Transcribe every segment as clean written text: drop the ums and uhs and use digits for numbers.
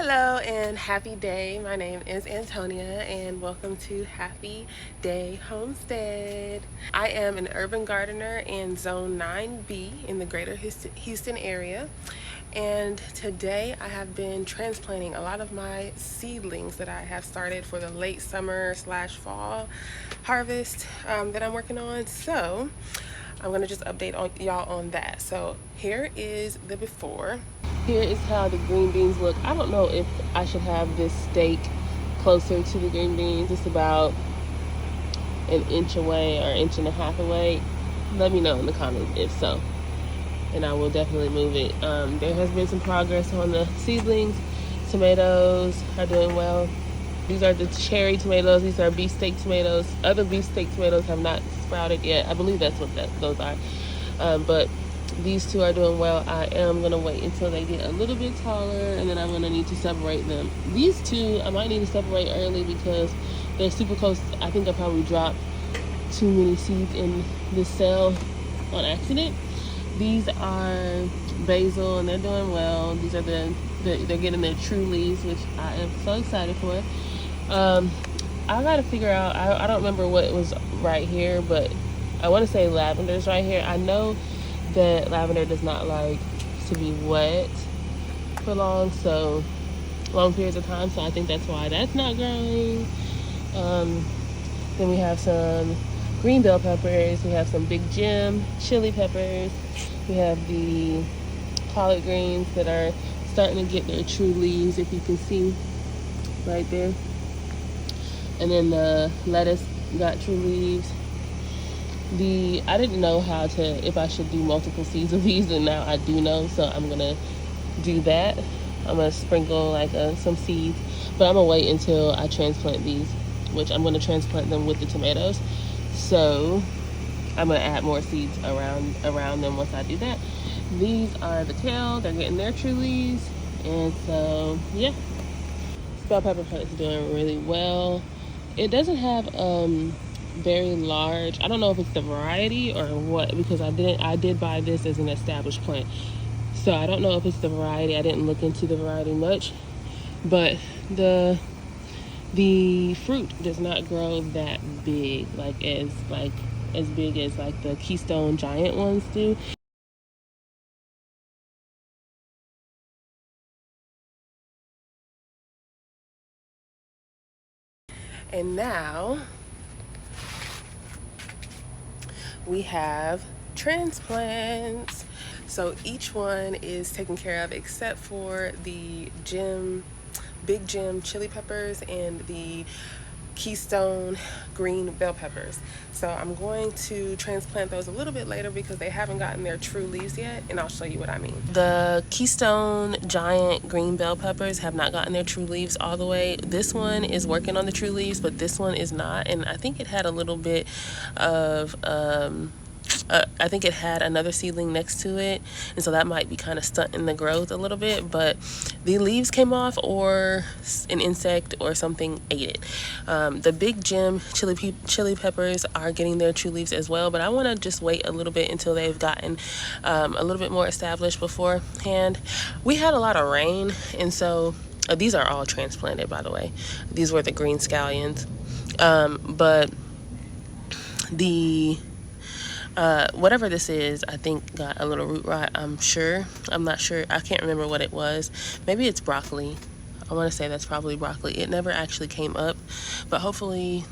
Hello and happy day. My name is Antonia and welcome to Happy Day Homestead. I am an urban gardener in Zone 9B in the greater Houston area. And today I have been transplanting a lot of my seedlings that I have started for the late summer / fall harvest that I'm working on. So I'm gonna just update y'all on that. So here is the before. Here is how the green beans look. I don't know if I should have this stake closer to the green beans. It's about an inch away or inch and a half away. Let me know in the comments if so, and I will definitely move it. There has been some progress on the seedlings. Tomatoes are doing well. These are the cherry tomatoes. These are beefsteak tomatoes. Other beefsteak tomatoes have not sprouted yet. I believe that's what those are. But these two are doing well. I am going to wait until they get a little bit taller, and then I'm going to need to separate them. These two, I might need to separate early because they're super close. I think I probably dropped too many seeds in this cell on accident. These are basil, and they're doing well. These are they're getting their true leaves, which I am so excited for. I got to figure out, I don't remember what was right here, but I want to say lavender's right here. I know that lavender does not like to be wet for long periods of time, so I think that's why that's not growing. Then we have some green bell peppers, we have some big Jim chili peppers, we have the collard greens that are starting to get their true leaves, if you can see right there, and then the lettuce got true leaves. I didn't know if I should do multiple seeds of these, and now I do know, so I'm gonna do that. I'm gonna sprinkle some seeds, but I'm gonna wait until I transplant these, which I'm gonna transplant them with the tomatoes. So I'm gonna add more seeds around them once I do that. These are the kale, they're getting their true leaves, and so yeah. Bell pepper plant is doing really well. It doesn't have very large, I don't know if it's the variety or what, because I did buy this as an established plant, so I don't know if it's the variety. I didn't look into the variety much, but the fruit does not grow that big, as big as the Keystone giant ones do. And now we have transplants. So each one is taken care of except for the big Jim chili peppers and the Keystone green bell peppers. So I'm going to transplant those a little bit later because they haven't gotten their true leaves yet, and I'll show you what I mean. The Keystone giant green bell peppers have not gotten their true leaves all the way. This one is working on the true leaves, but this one is not, and I think it had a little bit of I think it had another seedling next to it, and so that might be kind of stunting the growth a little bit, but the leaves came off, or an insect or something ate it. The big Jim chili peppers are getting their true leaves as well, but I want to just wait a little bit until they've gotten a little bit more established beforehand. We had a lot of rain, and so these are all transplanted, by the way. These were the green scallions, but the whatever this is, I think got a little root rot. I'm not sure. I can't remember what it was. Maybe it's broccoli. I want to say that's probably broccoli. It never actually came up, but hopefully,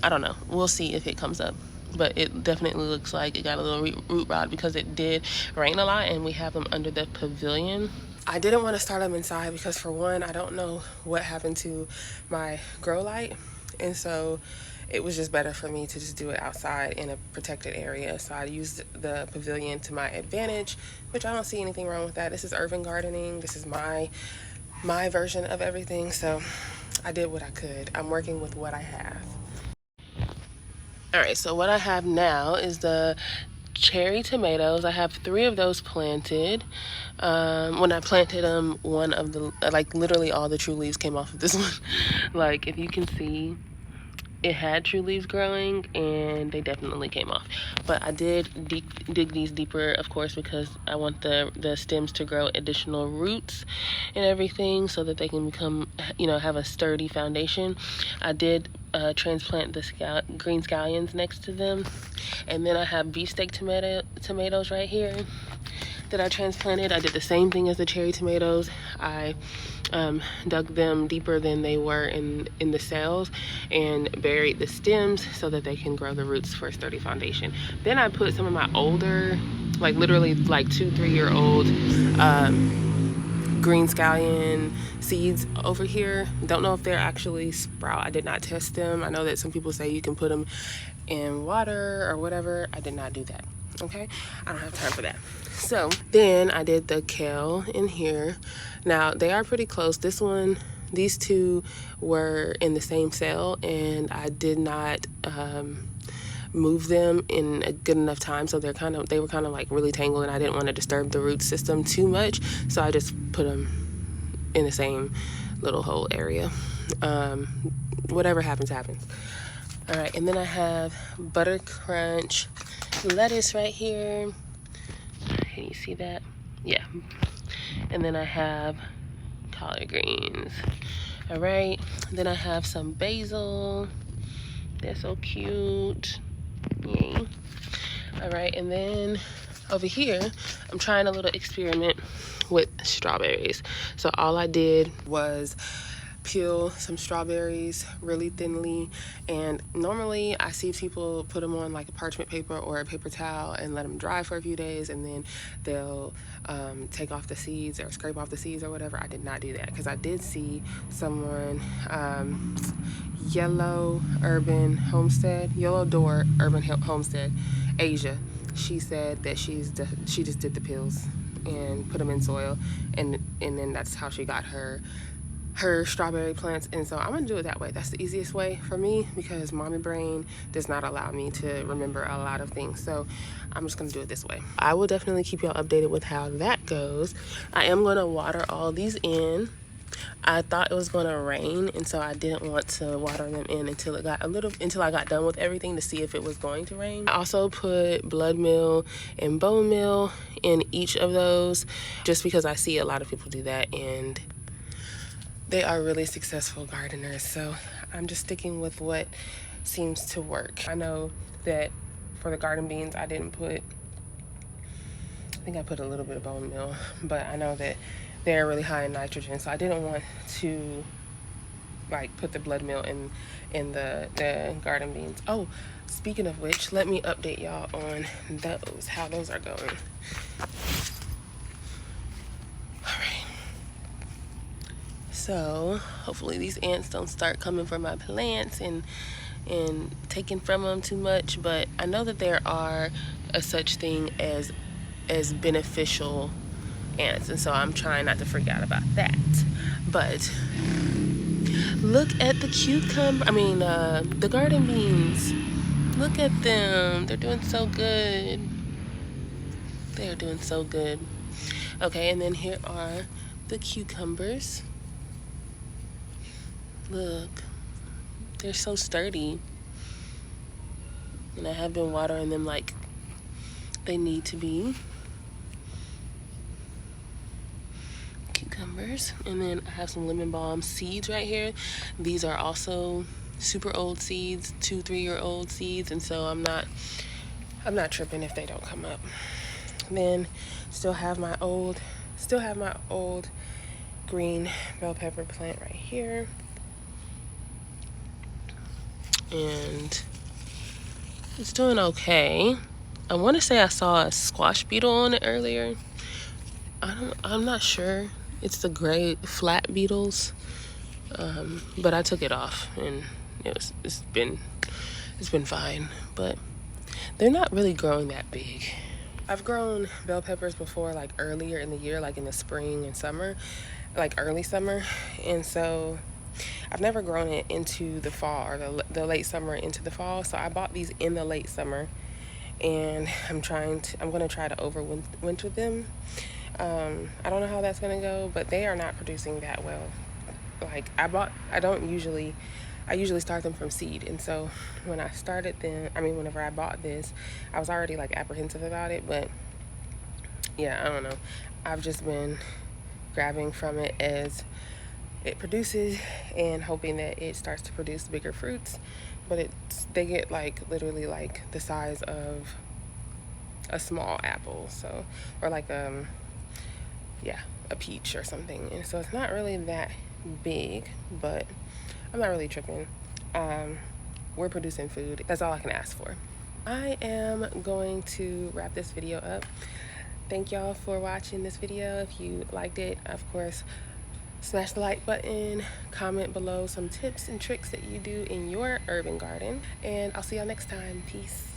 I don't know. We'll see if it comes up. But it definitely looks like it got a little root rot because it did rain a lot, and we have them under the pavilion. I didn't want to start them inside because, for one, I don't know what happened to my grow light, and so it was just better for me to just do it outside in a protected area. So I used the pavilion to my advantage, which I don't see anything wrong with that. This is urban gardening. This is my version of everything. So I did what I could. I'm working with what I have. All right, so what I have now is the cherry tomatoes. I have 3 of those planted. When I planted them, one of the, literally all the true leaves came off of this one. If you can see, it had true leaves growing, and they definitely came off. But I did dig these deeper, of course, because I want the stems to grow additional roots. and everything so that they can become, have a sturdy foundation. I did transplant the green scallions next to them, and then I have beefsteak tomatoes right here that I transplanted. I did the same thing as the cherry tomatoes. I dug them deeper than they were in the cells and buried the stems so that they can grow the roots for a sturdy foundation. Then I put some of my older, like literally like 2-3 year old green scallion seeds over here. Don't know if they're actually sprout. I did not test them. I know that some people say you can put them in water or whatever. I did not do that. Okay, I don't have time for that. So then I did the kale in here. Now they are pretty close. These two were in the same cell, and I did not move them in a good enough time, so they were kind of like really tangled, and I didn't want to disturb the root system too much, so I just put them in the same little hole area. Whatever happens. All right, and then I have butter crunch lettuce right here. Can you see that? Yeah. And then I have collard greens. All right, then I have some basil. They're so cute. Yay. All right, and then over here I'm trying a little experiment with strawberries. So all I did was peel some strawberries really thinly, and normally I see people put them on like a parchment paper or a paper towel and let them dry for a few days, and then they'll take off the seeds or scrape off the seeds or whatever. I did not do that because I did see someone, Yellow Door Urban Homestead, Asia. She said that she just did the peels and put them in soil, and then that's how she got her strawberry plants. And so I'm gonna do it that way. That's the easiest way for me because mommy brain does not allow me to remember a lot of things, so I'm just gonna do it this way. I will definitely keep y'all updated with how that goes. I am gonna water all these in. I thought it was gonna rain, and so I didn't want to water them in until I got done with everything to see if it was going to rain. I also put blood meal and bone meal in each of those just because I see a lot of people do that, and they are really successful gardeners, so I'm just sticking with what seems to work. I know that for the garden beans, I think I put a little bit of bone meal, but I know that they're really high in nitrogen, so I didn't want to like put the blood meal in the garden beans. Oh, speaking of which, let me update y'all on those, how those are going. So hopefully these ants don't start coming for my plants and taking from them too much, but I know that there are a such thing as beneficial ants, and so I'm trying not to freak out about that. But look at the the garden beans. Look at them. They're doing so good. They are doing so good. Okay, and then here are the cucumbers. Look, they're so sturdy, and I have been watering them like they need to be. Cucumbers. And then I have some lemon balm seeds right here. These are also super old seeds, 2-3 year old seeds, and so I'm not tripping if they don't come up. And then still have my old green bell pepper plant right here. And it's doing okay. I want to say I saw a squash beetle on it earlier. I'm not sure. It's the gray flat beetles, but I took it off, and it's been fine. But they're not really growing that big. I've grown bell peppers before, like earlier in the year, like in the spring and summer, like early summer, and so I've never grown it into the fall or the late summer into the fall. So I bought these in the late summer, and I'm going to try to overwinter them. I don't know how that's going to go, but they are not producing that well. Like I usually start them from seed. And so when I started them, whenever I bought this, I was already like apprehensive about it, but yeah, I don't know. I've just been grabbing from it as it produces and hoping that it starts to produce bigger fruits. But they get like literally like the size of a small apple, so, or like yeah, a peach or something. And so it's not really that big, but I'm not really tripping. We're producing food. That's all I can ask for. I am going to wrap this video up. Thank y'all for watching this video. If you liked it, of course, smash the like button, comment below some tips and tricks that you do in your urban garden, and I'll see y'all next time. Peace.